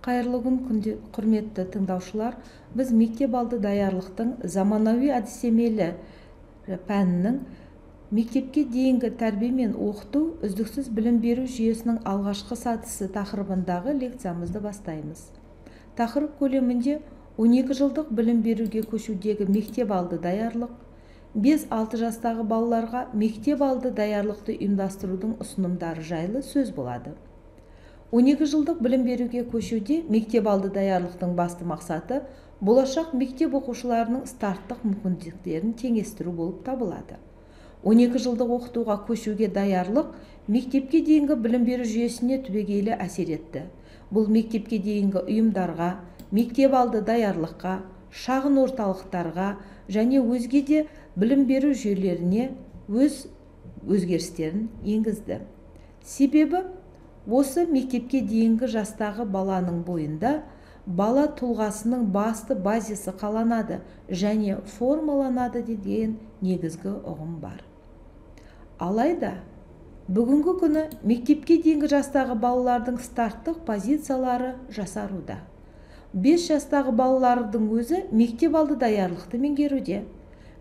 Қайырлы күн, құрметті тыңдаушылар. Біз мектеп алды даярлықтың заманауи әдістемелі пәнінің мектепке дейінгі тәрбие мен оқыту үздіксіз білім беру жүйесінің алғашқы сатысы тақырыбындағы лекциямызды бастаймыз. Тақырып көлемінде 12 жылдық білім беруге көшудегі мектеп алды даярлық, 5-6 жастағы балаларға мектеп алды даярлықты ұйымдастырудың ұсынымдары жайлы сөз болады. 12 жылдық білім беруге көшуде мектеп алды даярлықтың басты мақсаты болашақ мектеп оқушыларының старттық мүмкіндіктерін теңестіру болып табылады. 12 жылдық оқытуға көшуге даярлық мектепке дейінгі білім беру жүйесіне түбегейлі әсер етті. Бұл мектепке дейінгі ұйымдарға, мектеп алды даярлыққа, шағын орталықтарға және өзге де білім беру жүйелеріне өз өзгерістерін енгізді. Себебі осы мектепке дейінгі жастағы баланың бойында бала тұлғасының басты базисі қаланады және формаланады деген негізгі ұғым бар. Алайда, бүгінгі күні мектепке дейінгі жастағы балалардың старттық позициялары жасаруда. 5 жастағы балалардың өзі мектеп алды даярлықты меңгеруде.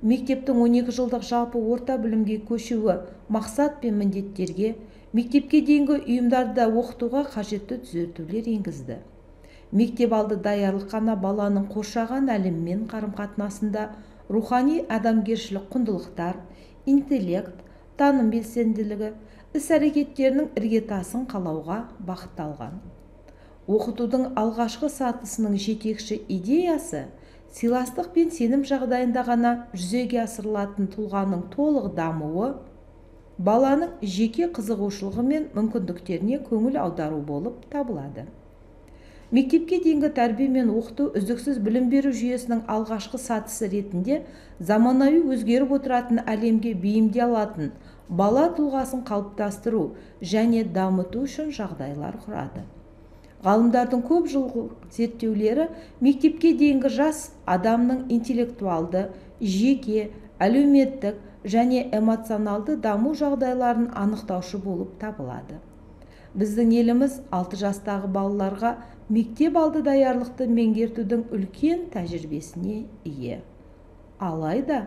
Мектептің 12 жылдық жалпы орта білімге көшуі мақсат пен міндеттерге, мектепке дейінгі ұйымдарда оқытуға қажетті түзетулер енгізді. Мектеп алды даярлық қана баланың қоршаған әлеммен қарым-қатынасында рухани адамгершілік құндылықтар, интеллект, таным белсенділігі, іс-әрекеттерінің іргетасын қалауға бағытталған. Оқытудың алғашқы сатысының жетекші идеясы сыйластық пен сенім жағдайында ғана жүзеге асырылатын тұлғаның толық дамуы, баланың жеке қызығушылығы мен мүмкіндіктеріне көңіл аудару болып табылады. Мектепке дейінгі тәрбие мен оқыту үздіксіз білім беру жүйесінің алғашқы сатысы ретінде заманауи өзгеріп отыратын әлемге бейімдей алатын бала тұлғасын қалыптастыру және дамыту үшін жағдайлар құрады. Ғалымдардың көп жылғы зерттеулері мектепке дейінгі жас адамның интеллектуалды, жеке, әлеуметтік және эмоционалды даму жағдайларын анықтаушы болып табылады. Біздің еліміз 6 жастағы балаларға мектеп алды даярлықты меңгертудің үлкен тәжірибесіне ие. Алайда,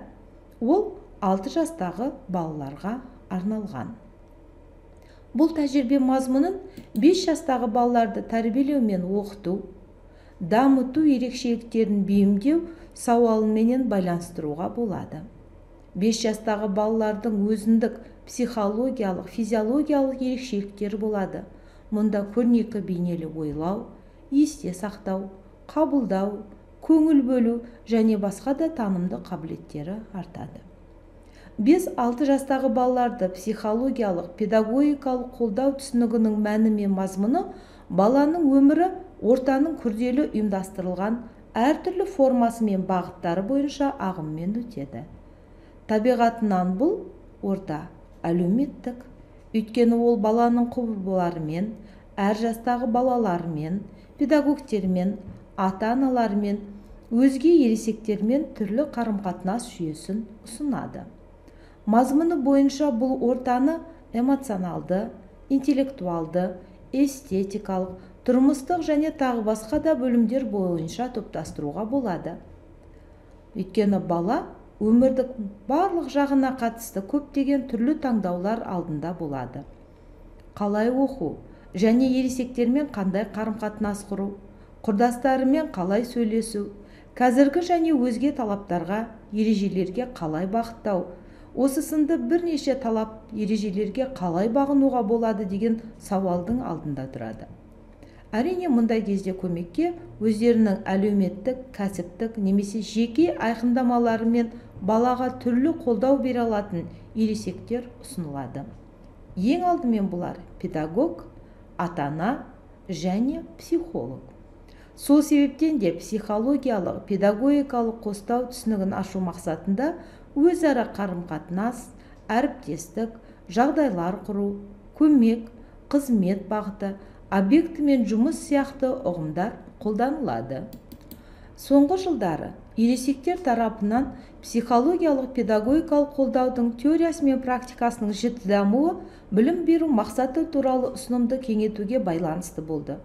ол 6 жастағы балаларға арналған. Бұл тәжірибе мазмұнын 5 жастағы балаларды тәрбиелеу мен оқыту, дамыту ерекшеліктерін бейімдеу сауалыменен байланыстыруға болады. 5 жастағы балалардың өзіндік психологиялық, физиологиялық ерекшеліктері болады. Мұнда көрнекі бейнелі ойлау, есте сақтау, қабылдау, көңіл бөлу және басқа да танымды қабілеттері артады. 5-6 жастағы балаларды психологиялық, педагогикалық қолдау түсінігінің мәні мен мазмұны баланың өмірі ортаның күрделі ұйымдастырылған әртүрлі формасы мен бағыттары бойынша ағыммен өтеді. Табиғатынан бұл орта әлеуметтік, өйткені ол баланың құбыларымен, әр жастағы балалармен, педагогтермен, ата-аналармен, өзге ересектермен түрлі қарым-қатынас жүйесін ұсынады. Мазмұны бойынша бұл ортаны эмоционалды, интеллектуалды, эстетикалық, тұрмыстық және тағы басқа да бөлімдер бойынша топтастыруға болады. Өйткені бала өмірдің барлық жағына қатысты көптеген түрлі таңдаулар алдында болады. Қалай оқу және ересектермен қандай қарым-қатынас құру, құрдастарымен қалай сөйлесу, қазіргі және өзге талаптарға, ережелерге қалай бағыттау, осы сынды бірнеше талап ережелерге қалай бағынуға болады деген сауалдың алдында тұрады. Әрине, мұндай кезде көмекке өздерінің әлеуметтік, кәсіптік немесе жеке айқындамаларымен балаға түрлі қолдау бере алатын ересектер ұсынылады. Ең алдымен бұлар педагог, ата-ана және психолог. Сол себептен де психологиялық, педагогикалық қостау түсінігін ашу мақсатында өзара қарым-қатынас, әріптестік, жағдайлар құру, көмек, қызмет бағыты, объекті мен жұмыс сияқты ұғымдар қолданылады. Соңғы жылдары ересектер тарапынан психологиялық педагогикалық қолдаудың теориясы мен практикасының жіті дамуы білім беру мақсаты туралы ұсынымды кеңейтуге байланысты болды.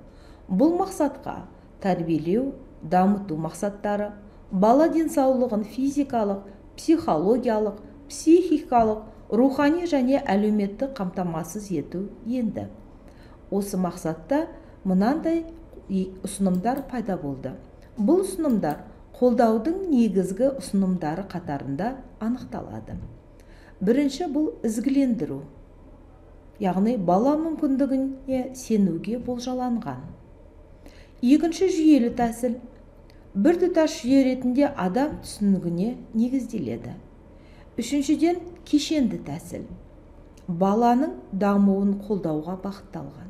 Бұл мақсатқа тәрбиелеу, дамыту мақсаттары, бала денсаулығын физикалық, психологиялық, психикалық, рухани және әлеуметтік қамтамасыз ету енді. Осы мақсатта мынандай ұсынымдар пайда болды. Бұл ұсынымдар қолдаудың негізгі ұсынымдары қатарында анықталады. Бірінші бұл ізгілендіру, яғни бала мүмкіндігіне сенуге болжаланған. Екінші жүйелі тәсіл біртұтас жүйе ретінде адам түсінігіне негізделеді. Үшіншіден кешенді тәсіл баланың дамуын қолдауға бағытталған.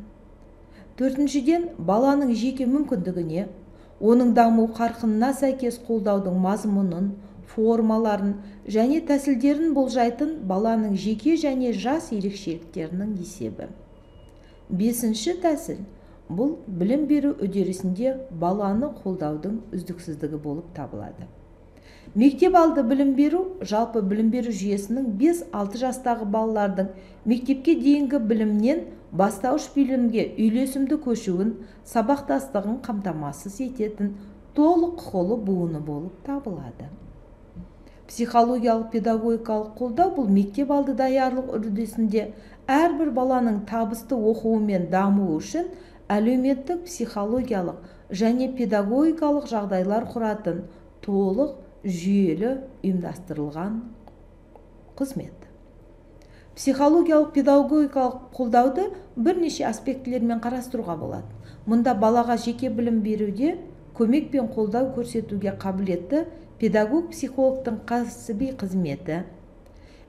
Төртіншіден баланың жеке мүмкіндігіне, оның даму қарқынына сәйкес қолдаудың мазмұнын, формаларын және тәсілдерін болжайтын баланың жеке және жас ерекшеліктерінің есебі. Бесінші тәсіл бұл білім беру үдерісінде баланы қолдаудың үздіксіздігі болып табылады. Мектеп алды білім беру жалпы білім беру жүйесінің 5-6 жастағы балалардың мектепке дейінгі білімнен бастауыш білімге үйлесімді көшуін, сабақтастығын қамтамасыз ететін толық құқылы буыны болып табылады. Психологиялық педагогикалық қолдау бұл мектеп алды даярлық үрдісінде әрбір баланың табысты оқуы мен дамуы үшін әлеуметтік, психологиялық және педагогикалық жағдайлар құратын толық жүйелі ұйымдастырылған қызмет. Психологиялық педагогикалық қолдауды бірнеше аспектілермен қарастыруға болады. Мұнда балаға жеке білім беруде көмек пен қолдау көрсетуге қабілетті педагог-психологтың кәсіби қызметі,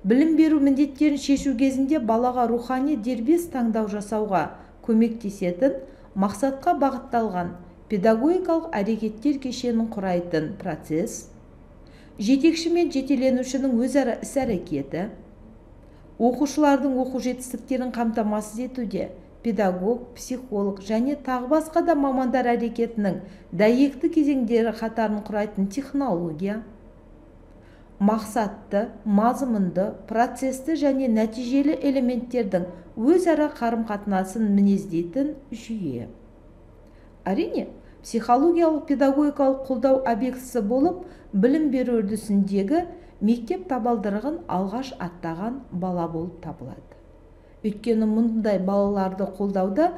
білім беру міндеттерін шешу кезінде балаға рухани дербес таңдау жасауға көмектесетін мақсатқа бағытталған педагогикалық әрекеттер кешенін құрайтын процесс, жетекші мен жетеленушінің өзара іс-әрекеті, оқушылардың оқу жетістіктерін қамтамасыз етуде педагог, психолог және тағы басқа да мамандар әрекетінің дәйекті кезеңдері қатарын құрайтын технология, мақсатты, мазмұнды, процесті және нәтижелі элементтердің өзара қарым-қатынасын мінездейтін жүйе. Әрине, психологиялық педагогикалық қолдау объектісі болып, білім беру үрдісіндегі мектеп табалдырығын алғаш аттаған бала болып табылады. Өйткені мұндай балаларды қолдауда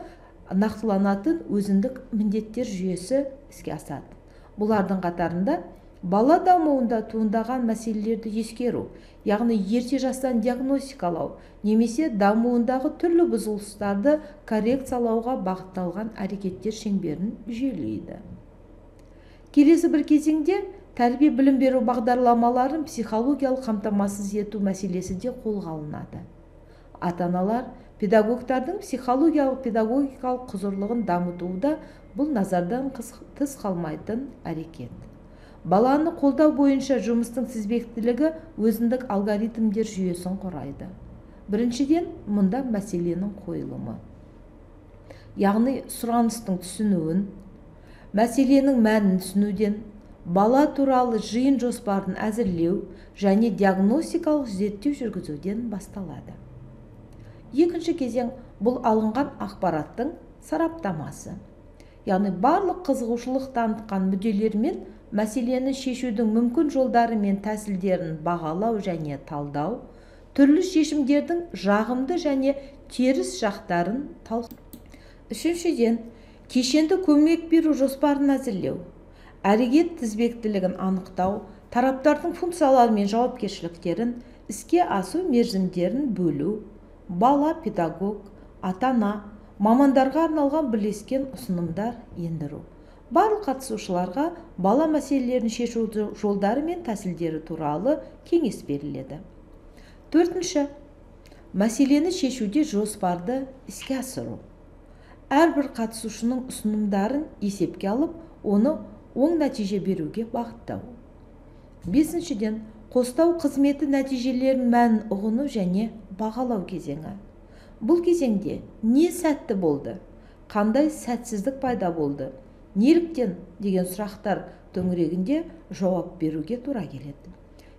нақтыланатын өзіндік міндеттер жүйесі іске асады. Бұлардың қатарында бала дамуында туындаған мәселелерді ескеру, яғни ерте жастан диагностикалау, немесе дамуындағы түрлі бұзылыстарды коррекциялауға бағытталған әрекеттер шеңберін жүйелейді. Келесі бір кезеңде тәрбие білім беру бағдарламаларын психологиялық қамтамасыз ету мәселесі де қолға алынады. Ата-аналар педагогтардың психологиялық педагогикалық құзырлығын дамытуда бұл назардан тыс қалмайтын әрекет. Баланы қолдау бойынша жұмыстың тізбектілігі өзіндік алгоритмдер жүйесін құрайды. Біріншіден, мұнда мәселенің қойылымы, яғни сұраныстың түсінуін, мәселенің мәнін түсінуден, бала туралы жиын жоспарын әзірлеу және диагностикалық зерттеу жүргізуден басталады. Екінші кезең бұл алынған ақпараттың сараптамасы. Яғни барлық қызығушылық танытқан мүдделермен мәселені шешудің мүмкін жолдары мен тәсілдерін бағалау және талдау, түрлі шешімдердің жағымды және теріс жақтарын талқылау. Үшіншіден, кешенді көмек беру жоспарын әзірлеу, әрекет тізбектілігін анықтау, тараптардың функциялары мен жауапкершіліктерін, іске асу мерзімдерін бөлу, бала, педагог, ата-ана, мамандарға арналған бірлескен ұсынымдар ендіру. Барлық қатысушыларға бала мәселелерін шешу жолдары мен тәсілдері туралы кеңес беріледі. Төртінші, мәселені шешуде жоспарды іске асыру. Әрбір қатысушының ұсынымдарын есепке алып, оны оң нәтиже беруге бағыттау. Бесіншіден, қостау қызметі нәтижелерін мәнін ұғыну және бағалау кезеңі. Бұл кезеңде не сәтті болды, қандай сәтсіздік пайда болды, неліктен деген сұрақтар төңірегінде жауап беруге тура келеді.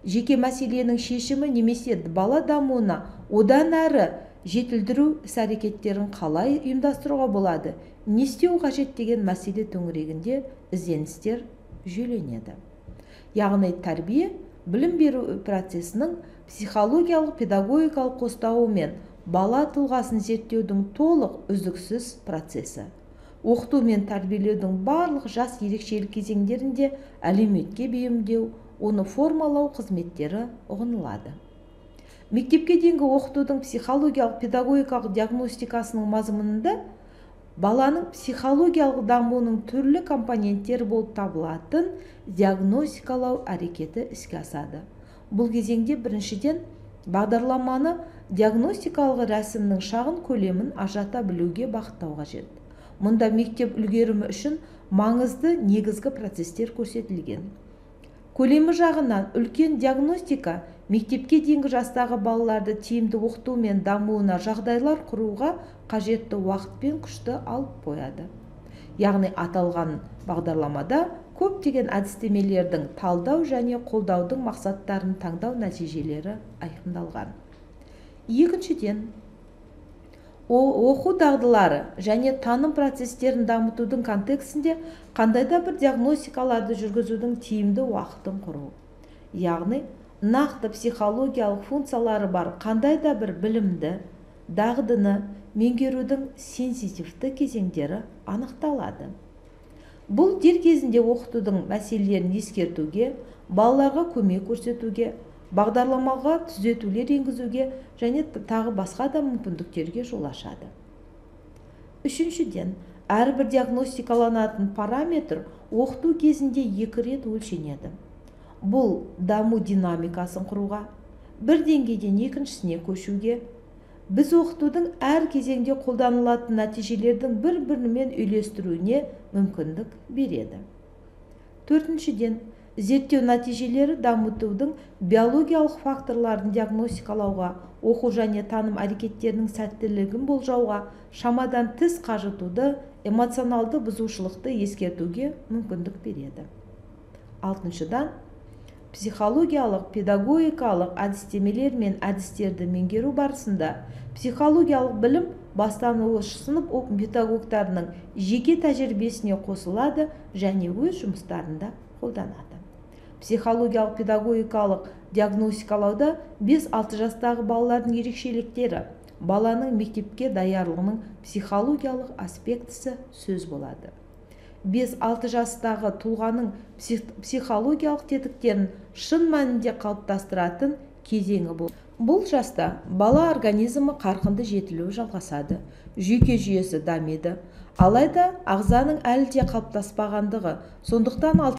Жеке мәселенің шешімі немесе бала дамуына одан әрі жетілдіру іс-әрекеттерін қалай ұйымдастыруға болады, не істеу қажет деген мәселе төңірегінде ізденістер жүйеленеді. Яғни тәрбие білім беру процесінің психологиялық педагогикалық қостауы мен бала тұлғасын зерттеудің толық үздіксіз процесі. Оқыту мен тәрбиелеудің барлық жас ерекшелік кезеңдерінде әлеуметке бейімдеу, оны формалау қызметтері ұғынылады. Мектепке дейінгі оқытудың психологиялық педагогикалық диагностикасының мазмұнында баланың психологиялық дамуының түрлі компоненттері болып табылатын диагностикалау әрекеті іске асады. Бұл кезеңде біріншіден бағдарламаны диагностикалық рәсімнің шағын көлемін ажырата білуге бағыттау қажет. Мұнда мектеп үлгерімі үшін маңызды негізгі процестер көрсетілген. Көлемі жағынан үлкен диагностика мектепке дейінгі жастағы балаларды тиімді оқыту мен дамуына жағдайлар құруға қажетті уақыт пен күшті алып қояды. Яғни аталған бағдарламада көптеген әдістемелердің талдау және қолдаудың мақсаттарын таңдау нәтижелері айқындалған. Екіншіден, оқу дағдылары және таным процестерін дамытудың контекстінде қандай да бір диагностикаларды жүргізудің тиімді уақытын құру. Яғни, нақты психологиялық функциялары бар қандай да бір білімді, дағдыны меңгерудің сенситивті кезеңдері анықталады. Бұл дер кезінде оқытудың мәселелерін ескертуге, балаларға көмек көрсетуге, бағдарламаға түзетулер енгізуге және тағы басқа да мүмкіндіктерге жол ашады. Үшіншіден, әрбір диагностикаланатын параметр оқыту кезінде 2 рет өлшенеді. Бұл даму динамикасын құруға, бір деңгейден екіншісіне көшуге, біз оқытудың әр кезеңде қолданылатын нәтижелердің бір-бірімен үйлестіруіне мүмкіндік береді. Төртіншіден, зерттеу нәтижелері дамытудың биологиялық факторларын диагностикалауға, оқу және таным әрекеттерінің сәттілігін болжауға, шамадан тыс қажытуды, эмоционалды бұзушылықты ескертуге мүмкіндік береді. Алтыншыдан, психологиялық, педагогикалық әдістемелер мен әдістерді меңгеру барысында психологиялық білім бастауыш сынып педагогтарының жеке тәжірибесіне қосылады және өз жұмыстарында қолданады. Психологиялық педагогикалық диагностикалауда 5-6 жастағы балалардың ерекшеліктері, баланың мектепке даярлығының психологиялық аспектісі сөз болады. 5-6 жастағы тұлғаның психологиялық тетіктерін шын мәнінде қалыптастыратын кезеңі бұл. Бұл жаста бала организмі қарқынды жетілуі жалғасады, жүйке жүйесі дамиды. Алайда ағзаның әлі де қалыптаспағандығы, сондықтан